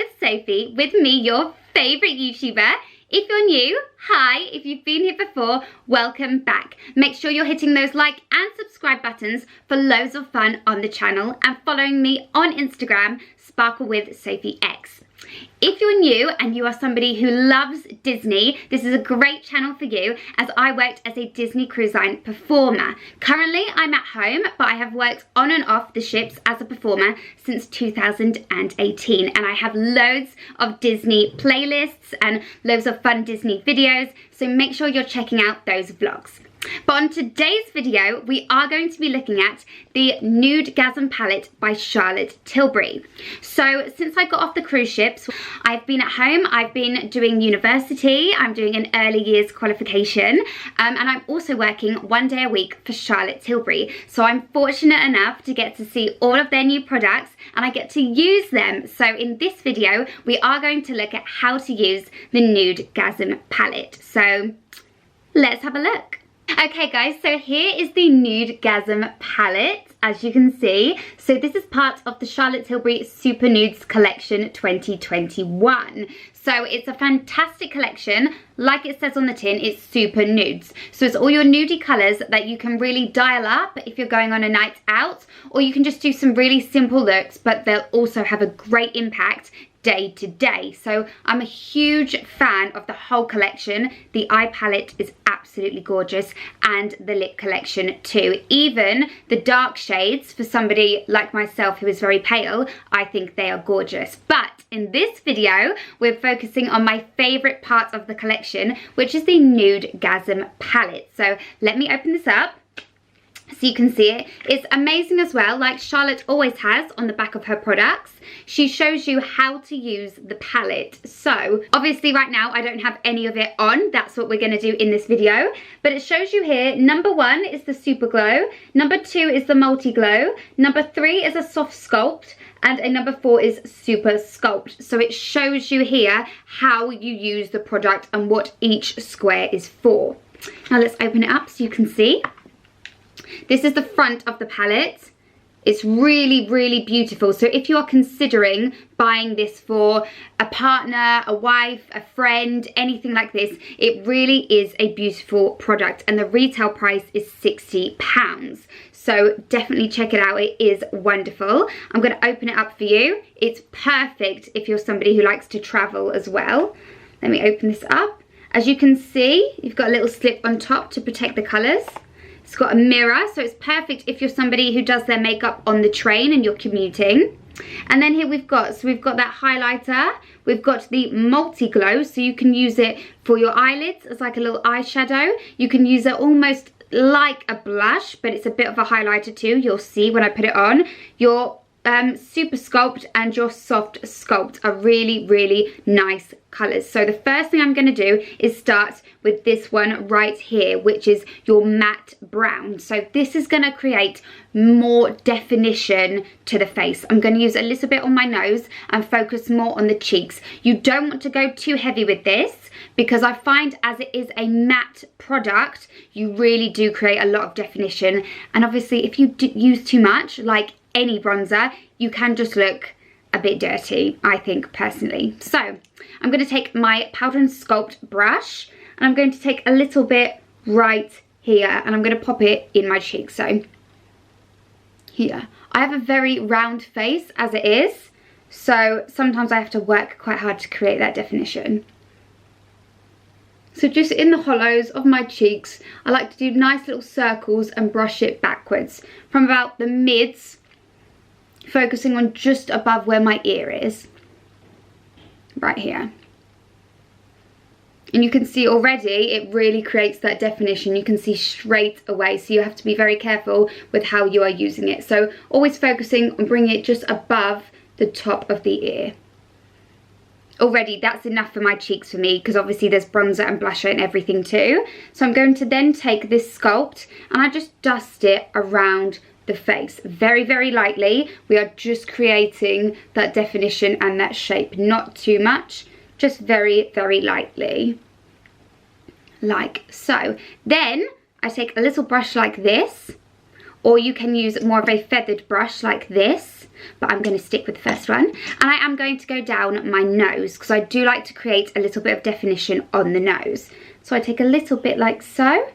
with Sophie, with me, your favourite YouTuber. If you're new, hi. If you've been here before, welcome back. Make sure you're hitting those like and subscribe buttons for loads of fun on the channel and following me on Instagram, Sparkle with Sophie X. If you're new and you are somebody who loves Disney, this is a great channel for you, as I worked as a Disney Cruise Line performer. Currently, I'm at home, but I have worked on and off the ships as a performer since 2018, and I have loads of Disney playlists and loads of fun Disney videos, so make sure you're checking out those vlogs. But on today's video, we are going to be looking at the Nudegasm palette by Charlotte Tilbury. So since I got off the cruise ships, I've been at home, I've been doing university, I'm doing an early years qualification, and I'm also working 1 day a week for Charlotte Tilbury. So I'm fortunate enough to get to see all of their new products and I get to use them. So in this video, we are going to look at how to use the Nudegasm palette. So let's have a look. Okay guys, so here is the Nudegasm palette, as you can see. So this is part of the Charlotte Tilbury Super Nudes collection 2021. So it's a fantastic collection. Like it says on the tin, it's super nudes. So it's all your nudie colours that you can really dial up if you're going on a night out, or you can just do some really simple looks, but they'll also have a great impact day to day. So I'm a huge fan of the whole collection. The eye palette is absolutely gorgeous, and the lip collection too. Even the dark shades, for somebody like myself who is very pale, I think they are gorgeous. But in this video, we're focusing on my favourite part of the collection, which is the Nudegasm palette. So let me open this up so you can see it. It's amazing as well, like Charlotte always has on the back of her products. She shows you how to use the palette. So obviously right now I don't have any of it on. That's what we're going to do in this video. But it shows you here, number 1 is the Super Glow, number 2 is the Multi Glow, number 3 is a Soft Sculpt, and a number 4 is Super Sculpt. So it shows you here how you use the product and what each square is for. Now let's open it up so you can see. This is the front of the palette. It's really, really beautiful. So if you are considering buying this for a partner, a wife, a friend, anything like this, it really is a beautiful product. And the retail price is £60. So definitely check it out. It is wonderful. I'm going to open it up for you. It's perfect if you're somebody who likes to travel as well. Let me open this up. As you can see, you've got a little slip on top to protect the colours. It's got a mirror, so it's perfect if you're somebody who does their makeup on the train and you're commuting. And then here we've got that highlighter, we've got the Multi Glow, so you can use it for your eyelids as like a little eyeshadow. You can use it almost like a blush, but it's a bit of a highlighter too. You'll see when I put it on. Your Super Sculpt and your Soft Sculpt are really, really nice colours. So the first thing I'm going to do is start with this one right here, which is your matte brown. So this is going to create more definition to the face. I'm going to use a little bit on my nose and focus more on the cheeks. You don't want to go too heavy with this, because I find as it is a matte product, you really do create a lot of definition. And obviously if you use too much, like any bronzer, you can just look a bit dirty, I think personally. So I'm going to take my Powder and Sculpt brush and I'm going to take a little bit right here and I'm going to pop it in my cheek. So here, I have a very round face as it is, so sometimes I have to work quite hard to create that definition. So just in the hollows of my cheeks, I like to do nice little circles and brush it backwards from about the mids, focusing on just above where my ear is, right here. And you can see already it really creates that definition. You can see straight away, so you have to be very careful with how you are using it. So always focusing on bringing it just above the top of the ear. Already that's enough for my cheeks for me, because obviously there's bronzer and blusher and everything too. So I'm going to then take this sculpt and I just dust it around the face very, very lightly. We are just creating that definition and that shape, not too much, just very, very lightly, like so. Then I take a little brush like this, or you can use more of a feathered brush like this, but I'm going to stick with the first one. And I am going to go down my nose because I do like to create a little bit of definition on the nose. So I take a little bit like so,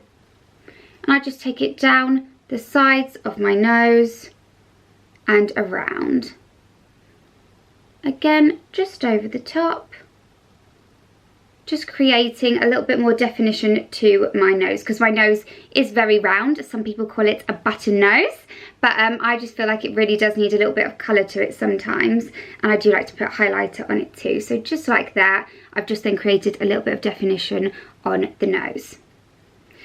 and I just take it down the sides of my nose and around. Again, just over the top. Just creating a little bit more definition to my nose because my nose is very round. Some people call it a button nose, but I just feel like it really does need a little bit of colour to it sometimes, and I do like to put highlighter on it too. So just like that, I've just then created a little bit of definition on the nose.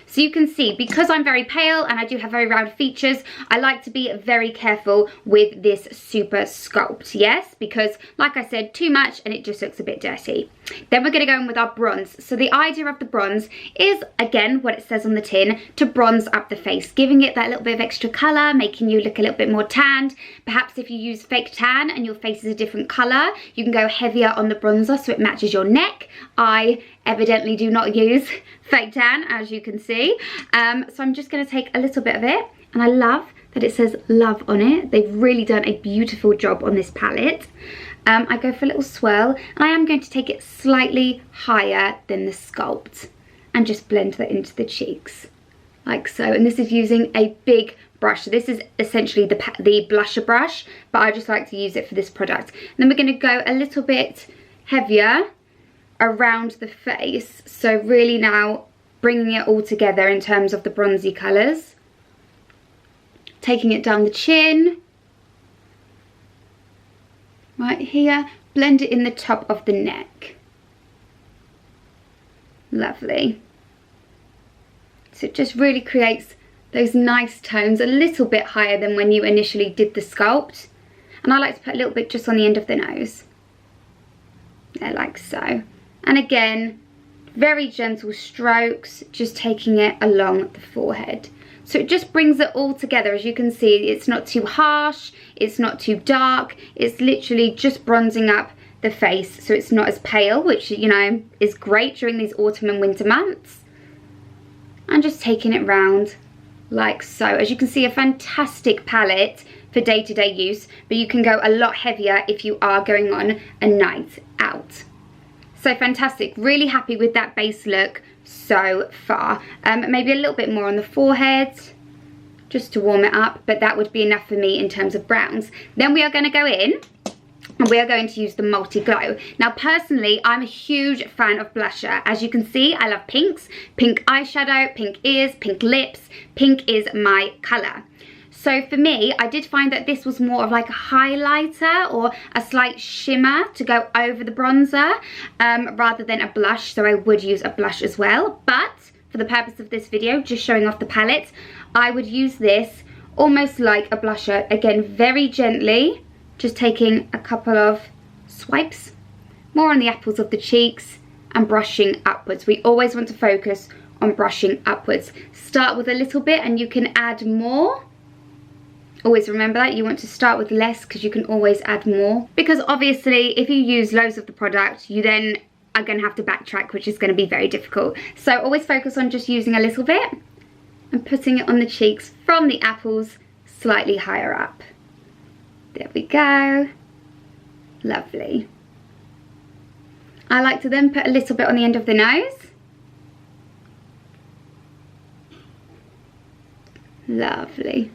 So you can see, because I'm very pale and I do have very round features, I like to be very careful with this super sculpt, yes? Because, like I said, too much and it just looks a bit dirty. Then we're going to go in with our bronze. So the idea of the bronze is, again, what it says on the tin, to bronze up the face, giving it that little bit of extra colour, making you look a little bit more tanned. Perhaps if you use fake tan and your face is a different colour, you can go heavier on the bronzer so it matches your neck. I evidently do not use fake tan, as you can see. So I'm just going to take a little bit of it, and I love that it says love on it. They've really done a beautiful job on this palette. I go for a little swirl, and I am going to take it slightly higher than the sculpt and just blend that into the cheeks like so. And this is using a big brush. So this is essentially the blusher brush, but I just like to use it for this product. And then we're going to go a little bit heavier around the face, so really now bringing it all together in terms of the bronzy colours, taking it down the chin, right here, blend it in the top of the neck. Lovely. So it just really creates those nice tones, a little bit higher than when you initially did the sculpt. And I like to put a little bit just on the end of the nose, there, like so. And again, very gentle strokes, just taking it along the forehead. So it just brings it all together. As you can see, it's not too harsh, it's not too dark, it's literally just bronzing up the face so it's not as pale, which, you know, is great during these autumn and winter months. And just taking it round like so. As you can see, a fantastic palette for day-to-day use, but you can go a lot heavier if you are going on a night out. So fantastic, really happy with that base look so far. Maybe a little bit more on the forehead just to warm it up, but that would be enough for me in terms of browns. Then we are going to go in and we are going to use the multi-glow. Now personally, I'm a huge fan of blusher. As you can see, I love pinks, pink eyeshadow, pink ears, pink lips. Pink is my colour. So for me, I did find that this was more of like a highlighter or a slight shimmer to go over the bronzer rather than a blush. So I would use a blush as well. But for the purpose of this video, just showing off the palette, I would use this almost like a blusher. Again, very gently, just taking a couple of swipes, more on the apples of the cheeks and brushing upwards. We always want to focus on brushing upwards. Start with a little bit and you can add more. Always remember that you want to start with less because you can always add more, because obviously if you use loads of the product you then are going to have to backtrack, which is going to be very difficult. So always focus on just using a little bit and putting it on the cheeks from the apples slightly higher up. There we go. Lovely. I like to then put a little bit on the end of the nose. Lovely.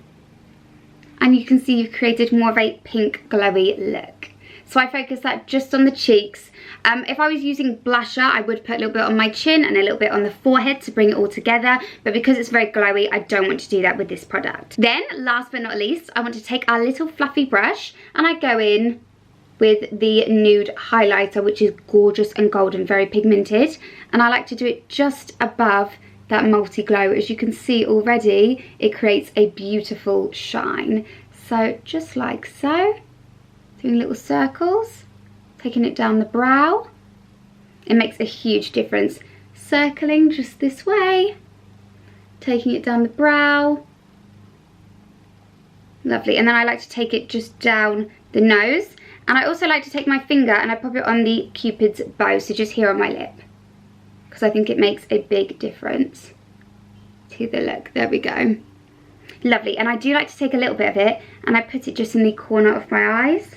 And you can see you've created more of a pink glowy look. So I focus that just on the cheeks. If I was using blusher, I would put a little bit on my chin and a little bit on the forehead to bring it all together. But because it's very glowy, I don't want to do that with this product. Then, last but not least, I want to take our little fluffy brush and I go in with the Nude Highlighter, which is gorgeous and golden, very pigmented. And I like to do it just above that multi-glow. As you can see already, it creates a beautiful shine. So just like so, doing little circles, taking it down the brow. It makes a huge difference. Circling just this way, taking it down the brow. Lovely. And then I like to take it just down the nose. And I also like to take my finger and I pop it on the Cupid's bow, so just here on my lip, because I think it makes a big difference to the look. There we go. Lovely. And I do like to take a little bit of it and I put it just in the corner of my eyes.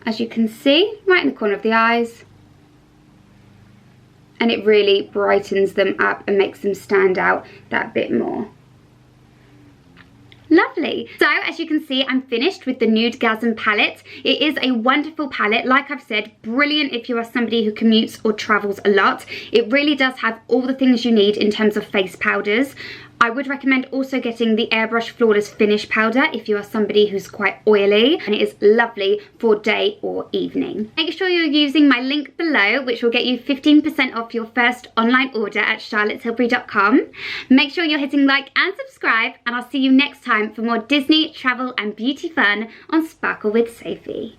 As you can see, right in the corner of the eyes. And it really brightens them up and makes them stand out that bit more. Lovely. So as you can see, I'm finished with the Nudegasm palette. It is a wonderful palette. Like I've said, brilliant if you are somebody who commutes or travels a lot. It really does have all the things you need in terms of face powders. I would recommend also getting the Airbrush Flawless Finish Powder if you are somebody who's quite oily, and it is lovely for day or evening. Make sure you're using my link below, which will get you 15% off your first online order at charlottetilbury.com. Make sure you're hitting like and subscribe, and I'll see you next time for more Disney, travel and beauty fun on Sparkle with Sophie.